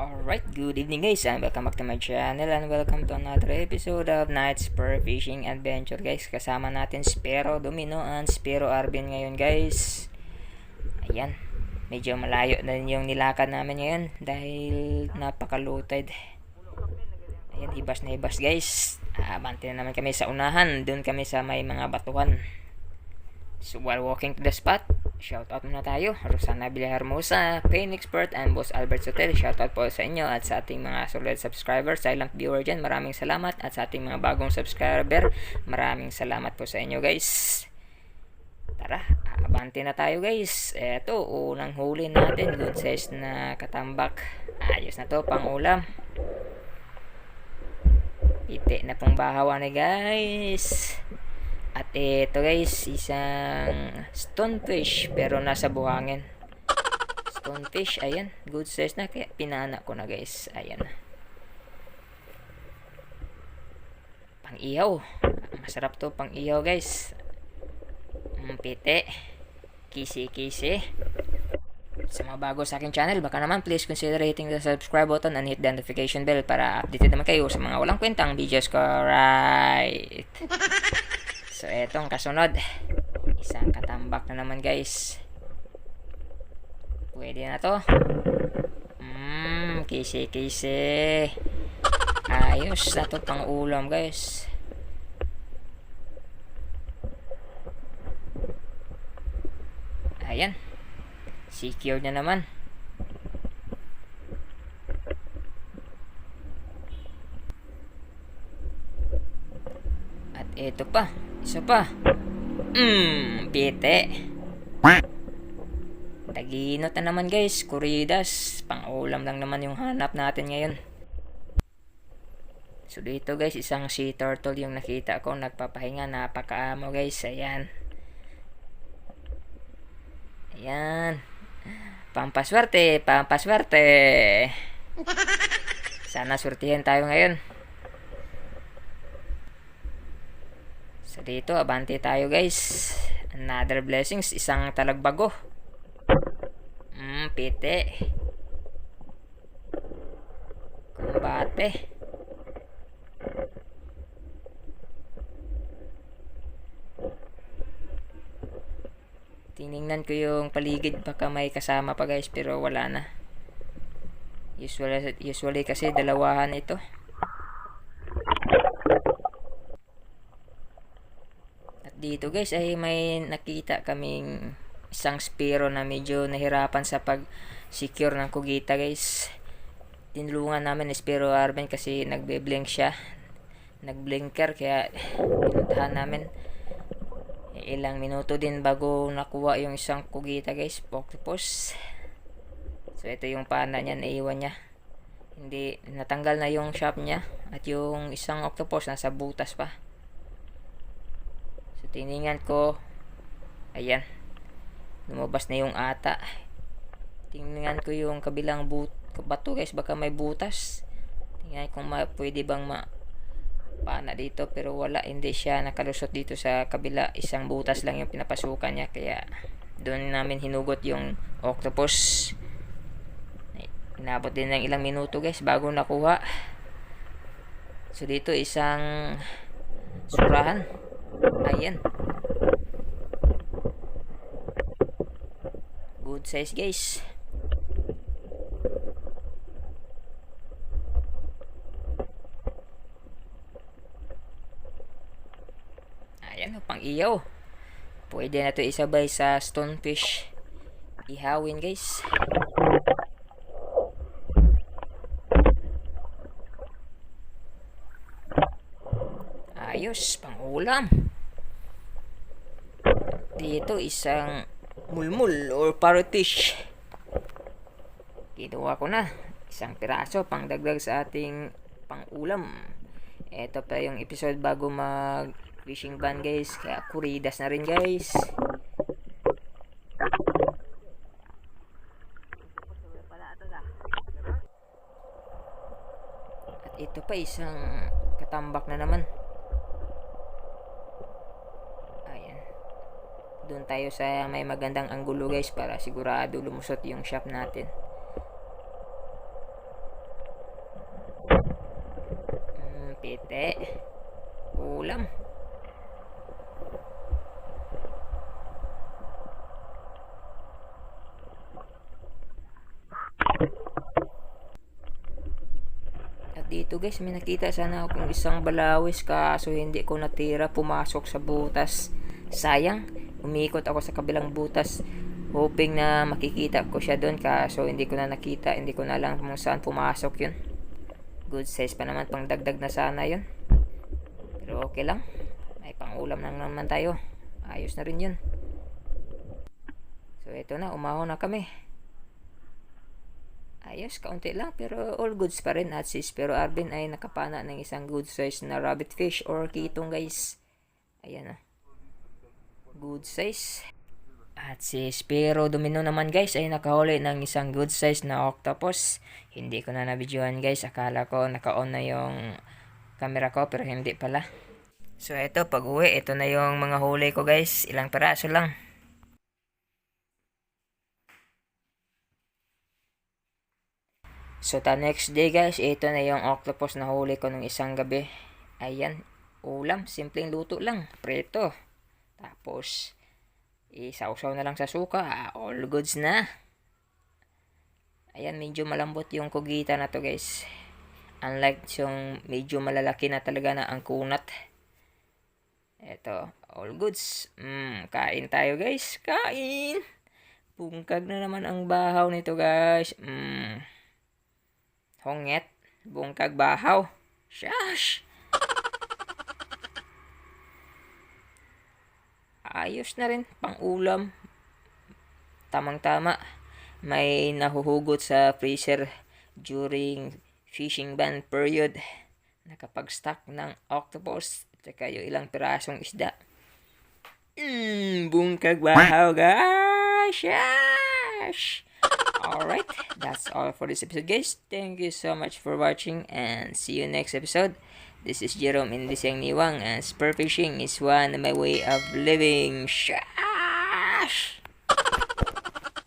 Alright, good evening guys and welcome back to my channel and welcome to another episode of Night Spur Fishing Adventure guys. Kasama natin Spero Domino and Spero Arvin ngayon guys. Ayan, medyo malayo na rin yung nilakad namin ngayon dahil napaka-low tide. Ayan, hibas na hibas guys. Abante na naman kami sa unahan, dun kami sa may mga batuhan. So while walking to the spot, shoutout muna tayo. Rosana Villahermosa, Phoenix Expert, and Boss Albert Sotel. Shoutout po sa inyo at sa ating mga solid subscribers, silent viewer dyan. Maraming salamat. At sa ating mga bagong subscriber, maraming salamat po sa inyo guys. Tara, abante na tayo guys. Eto, unang huli natin. Good size na katambak. Ayos na to, pang ulam. Piti na pong bahawan guys. At ito guys, isang stonefish pero nasa buhangin. Stonefish, ayan, good size na kaya pinana ko na guys. Ayan. Pang ihaw. Masarap to pang ihaw guys. Pite. Kisi-kisi. Sa mga bago sa aking channel, baka naman please consider hitting the subscribe button and hit the notification bell para updated naman kayo sa mga walang kwentang videos ko. Right. So, etong kasunod. Isang katambak na naman, guys. Pwede na to. Kisi-kisi. Ayos na to pang ulam, guys. Ayan. Secured na naman. At eto pa. Isa pa. Pite. Taginot na naman guys. Kuridas. Pang-ulam lang naman yung hanap natin ngayon. So dito guys, isang sea turtle yung nakita ko. Nagpapahinga. Napakaamo guys. Ayan. Ayan. Pampaswerte. Pampaswerte. Sana surtihin tayo ngayon. So dito, abante tayo guys. Another blessings, isang talagbago. Pite. Kumbate. Tiningnan ko yung paligid, baka may kasama pa guys, pero wala na. Usually kasi dalawahan ito. Dito guys ay may nakita kaming isang spero na medyo nahirapan sa pag secure ng kugita guys. Tinulungan namin ni Spero Arvin kasi nagbe-blink siya, nagblinker, kaya pinuntahan namin. Ilang minuto din bago nakuha yung isang kugita guys, octopus. So ito yung pana niya, naiwan niya, hindi natanggal na yung shop niya, at yung isang octopus nasa butas pa. Tiningan ko, ayan, lumabas na yung ata. Tingnan ko yung kabilang bato guys, baka may butas. Tingnan kung pwede bang pana dito, pero wala, hindi siya nakalusot dito sa kabila. Isang butas lang yung pinapasukan niya, kaya doon namin hinugot yung octopus. Inabot din ng ilang minuto guys bago nakuha. So dito isang surahan. Ayan. Good size guys. Ayan, pang iyaw. Pwede na to isabay sa stonefish. Ihawin guys. Ayos, pang ulam. Dito isang mulmul or parrotfish. Kinuha ko na isang piraso pang dagdag sa ating pang ulam. Ito pa yung episode bago mag fishing ban guys, kaya kuridas na rin guys. At ito pa isang katambak na naman. Doon tayo sa may magandang anggulo guys para sigurado lumusot yung shop natin. Pite. Ulam. At dito guys, may nakita sana akong isang balawis kaso hindi ko natira, pumasok sa butas. Sayang, umikot ako sa kabilang butas hoping na makikita ko siya doon kaso hindi ko na nakita, hindi ko na alam kung saan pumasok yun. Good size pa naman, pang dagdag na sana yun. Pero okay lang, may pangulam lang naman tayo. Ayos na rin yun. So ito na, umahon na kami. Ayos, kaunti lang pero all goods pa rin. At si Spero Arvin ay nakapana ng isang good size na rabbit fish or kitong guys. Ayan o. Good size. At si Spero Domino naman guys ay nakahuli ng isang good size na octopus. Hindi ko na nabidyohan guys. Akala ko naka-on na yung camera ko pero hindi pala. So ito, pag uwi, ito na yung mga huli ko guys. Ilang peraso lang. So the next day guys, ito na yung octopus na huli ko nung isang gabi. Ayan, ulam, simpleng luto lang, preto. Tapos, isawsaw na lang sa suka, all goods na. Ayan, medyo malambot yung kugita na to guys. Unlike yung medyo malalaki na talaga na ang kunat. Ito, all goods. Kain tayo guys, kain. Bungkag na naman ang bahaw nito guys. Honget, bungkag bahaw. Shush! Ayos na rin, pang ulam. Tamang-tama. May nahuhugot sa freezer during fishing ban period. Nakapag-stock ng octopus at saka yung ilang pirasong isda. Bungkag bahaw guys! Shush! Alright, that's all for this episode guys. Thank you so much for watching and see you next episode. This is Jerome in Disang Niwang and spear fishing is one of my way of living. Shash!